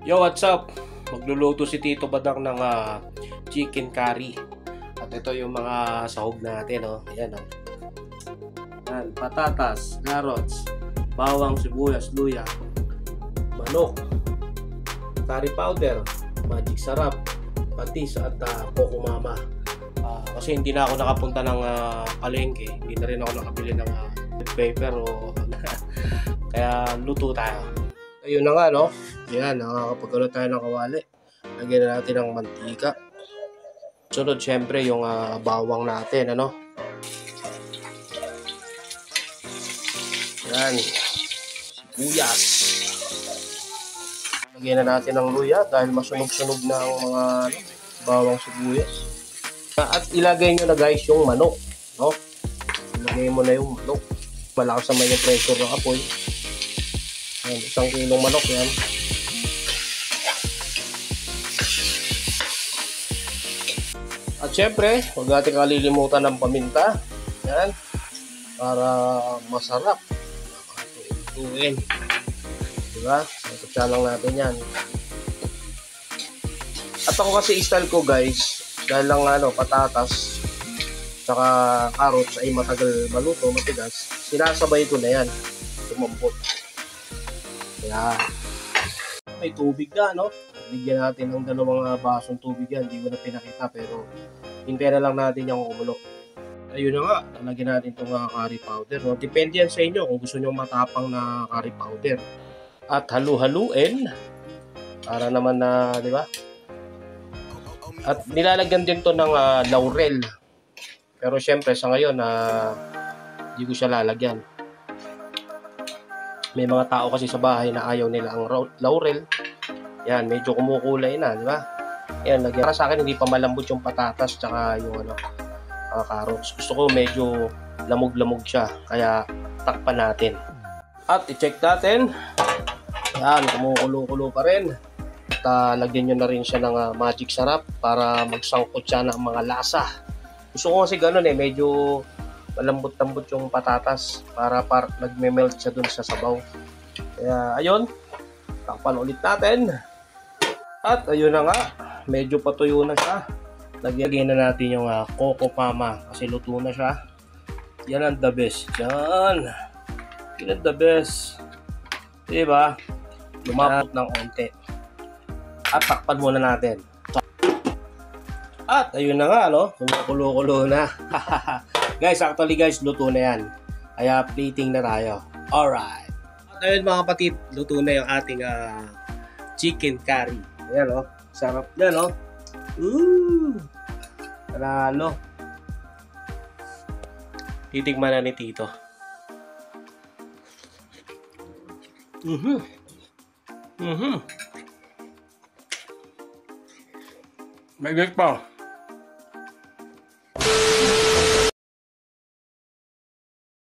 Yo, what's up? Magluluto si Tito Badang ng chicken curry. At ito yung mga sahog natin, oh. Ayan, oh. Ayan, patatas, carrots, bawang, sibuyas, luya, manok, curry powder, magic sarap, patis at coco mama. Kasi hindi na ako nakapunta ng palengke, hindi na rin ako nakabili ng paper o kaya luto tayo. Ayun na nga, no? Yan, nakakapagkalo tayo ng kawali. Lagyan na natin ng mantika. Sunod, syempre, yung bawang natin, ano? Yan. Sibuyas. Lagyan na natin ng luya dahil masunog-sunog na ang mga bawang sibuyas. At ilagay nyo na guys yung manok, no? Ilagay mo na yung manok. Malakas naman yung pressure ng apoy. Ayan, 1 kilong manok yan. At syempre, huwag natin kalilimutan ng paminta. Yan. Para masarap. Ituin. Diba? Ito lang natin yan. At ako kasi style ko guys, dahil lang patatas saka carrots ay matagal maluto, matigas, sinasabay ko na yan. Tumambot. Kaya, may tubig na, no? Bigyan natin ng 2 basong tubig yan. Hindi ko na pinakita, pero hintayin na lang natin yung kumulo. Ayun na nga, lalagyan natin itong curry powder. No? Depende yan sa inyo kung gusto nyo matapang na curry powder. At halu-haluin para naman na, di ba? At nilalagyan din to ng laurel. Pero syempre sa ngayon, hindi ko siya lalagyan. May mga tao kasi sa bahay na ayaw nila ang laurel. Yan, medyo kumukulay na, di ba? Yan, lagyan. Para sa akin, hindi pa malambot yung patatas tsaka yung carrots. Gusto ko medyo lamog-lamog siya. Kaya takpan natin. At i-check natin. Yan, kumukulo-kulo pa rin. At lagyan nyo na rin siya ng magic sarap para magsangkot siya ng mga lasa. Gusto ko kasi ganun medyo malambot-lambot yung patatas para nagme-melt siya dun sa sabaw. Kaya ayun, takpan ulit natin. At ayun na nga, medyo patuyo na siya. Lagyan na natin yung coco mama kasi luto na siya. Yan ang the best. Yan. Yan ang the best. Diba? Lumapot ng onte. At takpan muna natin. At ayun na nga, no? Kumukulo-kulo na. Guys, actually guys, luto na yan. Kaya plating na tayo. Alright. At ayun mga kapatid, luto na yung ating chicken curry. Ayan, oh. Sarap na, no? Panalo. Titigman na ni Tito. May pa.